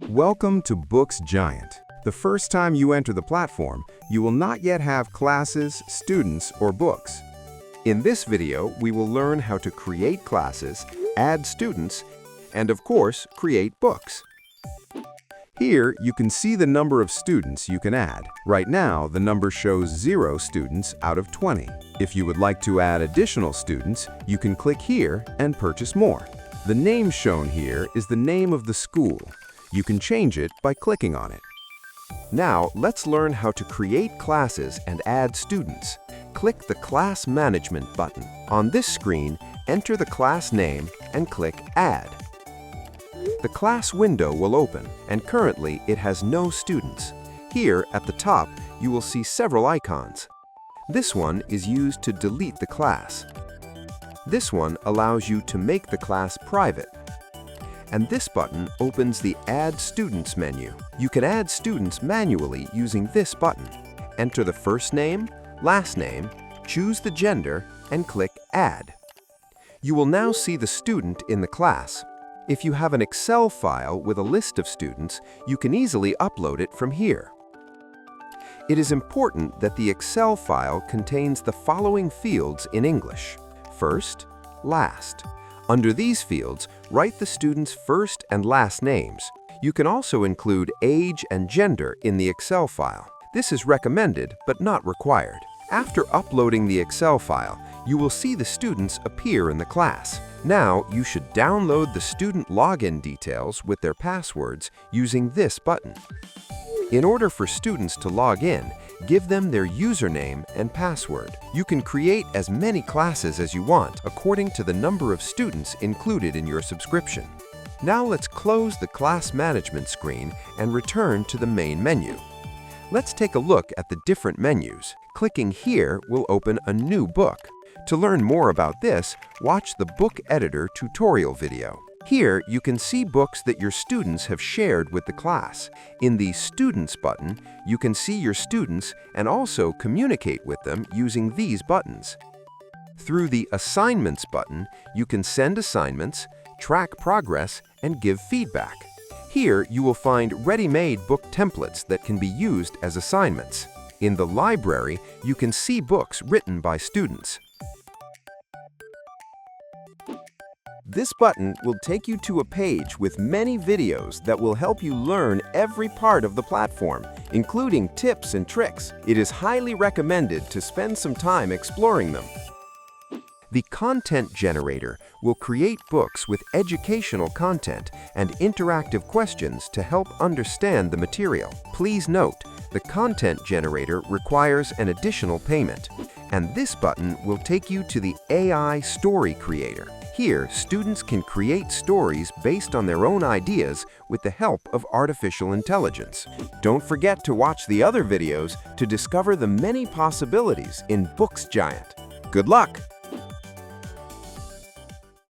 Welcome to Books Giant. The first time you enter the platform, you will not yet have classes, students, or books. In this video, we will learn how to create classes, add students, and of course, create books. Here, you can see the number of students you can add. Right now, the number shows 0 students out of 20. If you would like to add additional students, you can click here and purchase more. The name shown here is the name of the school. You can change it by clicking on it. Now, let's learn how to create classes and add students. Click the Class Management button. On this screen, enter the class name and click Add. The class window will open, and currently it has no students. Here at the top, you will see several icons. This one is used to delete the class. This one allows you to make the class private. And this button opens the Add Students menu. You can add students manually using this button. Enter the first name, last name, choose the gender, and click Add. You will now see the student in the class. If you have an Excel file with a list of students, you can easily upload it from here. It is important that the Excel file contains the following fields in English: first, last. Under these fields, write the students' first and last names. You can also include age and gender in the Excel file. This is recommended but not required. After uploading the Excel file, you will see the students appear in the class. Now, you should download the student login details with their passwords using this button. In order for students to log in, give them their username and password. You can create as many classes as you want according to the number of students included in your subscription. Now let's close the class management screen and return to the main menu. Let's take a look at the different menus. Clicking here will open a new book. To learn more about this, watch the Book Editor tutorial video. Here, you can see books that your students have shared with the class. In the Students button, you can see your students and also communicate with them using these buttons. Through the Assignments button, you can send assignments, track progress, and give feedback. Here, you will find ready-made book templates that can be used as assignments. In the Library, you can see books written by students. This button will take you to a page with many videos that will help you learn every part of the platform, including tips and tricks. It is highly recommended to spend some time exploring them. The Content Generator will create books with educational content and interactive questions to help understand the material. Please note, the Content Generator requires an additional payment. And this button will take you to the AI Story Creator. Here, students can create stories based on their own ideas with the help of artificial intelligence. Don't forget to watch the other videos to discover the many possibilities in Books Giant. Good luck!